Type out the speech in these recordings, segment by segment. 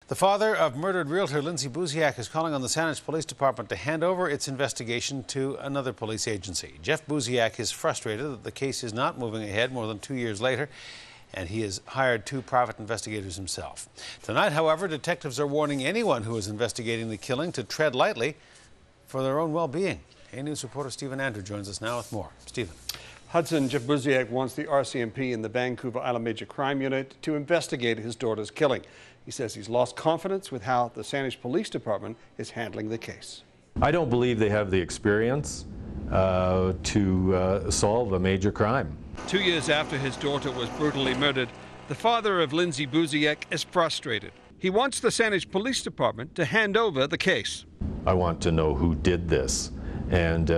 The father of murdered realtor Lindsay Buziak is calling on the Saanich Police Department to hand over its investigation to another police agency. Jeff Buziak is frustrated that the case is not moving ahead more than 2 years later, and he has hired 2 private investigators himself. Tonight, however, detectives are warning anyone who is investigating the killing to tread lightly for their own well-being. A-News reporter Stephen Andrew joins us now with more. Stephen. Hudson, Jeff Buziak wants the RCMP and the Vancouver Island Major Crime Unit to investigate his daughter's killing. He says he's lost confidence with how the Saanich Police Department is handling the case. I don't believe they have the experience to solve a major crime. 2 years after his daughter was brutally murdered, the father of Lindsay Buziak is frustrated. He wants the Saanich Police Department to hand over the case. I want to know who did this, and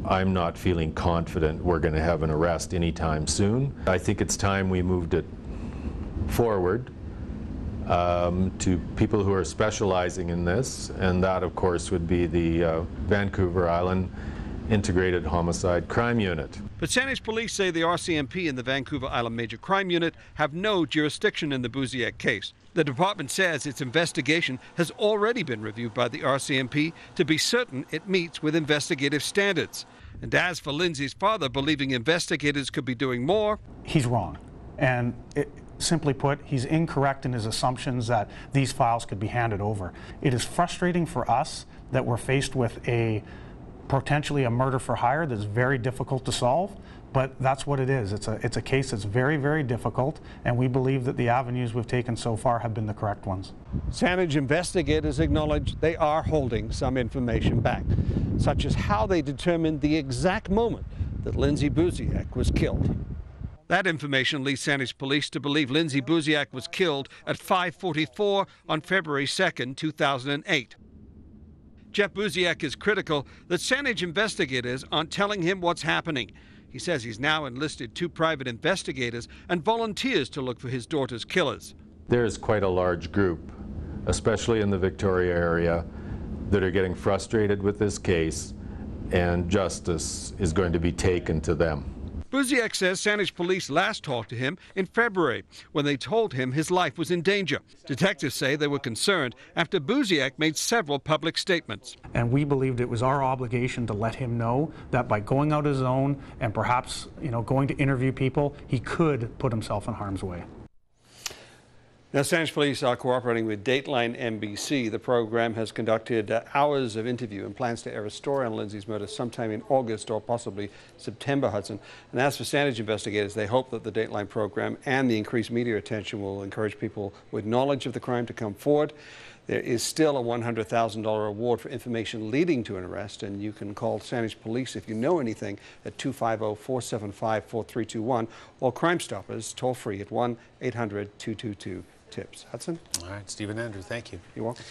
I'm not feeling confident we're going to have an arrest anytime soon. I think it's time we moved it forward to people who are specializing in this, and that, of course, would be the Vancouver Island Integrated Homicide Crime Unit. But Saanich police say the RCMP and the Vancouver Island Major Crime Unit have no jurisdiction in the Buziak case. The department says its investigation has already been reviewed by the RCMP to be certain it meets with investigative standards. And as for Lindsay's father believing investigators could be doing more, he's wrong. And simply put, he's incorrect in his assumptions that these files could be handed over. It is frustrating for us that we're faced with potentially a murder for hire that's very difficult to solve, but that's what it is. It's a case that's very, very difficult, and we believe that the avenues we've taken so far have been the correct ones. Saanich investigators acknowledge they are holding some information back, such as how they determined the exact moment that Lindsay Buziak was killed. That information leads Saanich police to believe Lindsay Buziak was killed at 5:44 on February 2nd, 2008. Jeff Buziak is critical that Saanich investigators aren't telling him what's happening. He says he's now enlisted 2 private investigators and volunteers to look for his daughter's killers. There is quite a large group, especially in the Victoria area, that are getting frustrated with this case, and justice is going to be taken to them. Buziak says Saanich police last talked to him in February when they told him his life was in danger. Detectives say they were concerned after Buziak made several public statements. And we believed it was our obligation to let him know that by going out his own and perhaps, going to interview people, he could put himself in harm's way. Now, Saanich police are cooperating with Dateline NBC. The program has conducted hours of interview and plans to air a story on Lindsay's murder sometime in August or possibly September, Hudson. And as for Saanich investigators, they hope that the Dateline program and the increased media attention will encourage people with knowledge of the crime to come forward. There is still a $100,000 reward for information leading to an arrest, and you can call Saanich police if you know anything at 250-475-4321 or Crime Stoppers toll free at 1-800-222-TIPS. Hudson? All right, Stephen Andrew, thank you. You're welcome.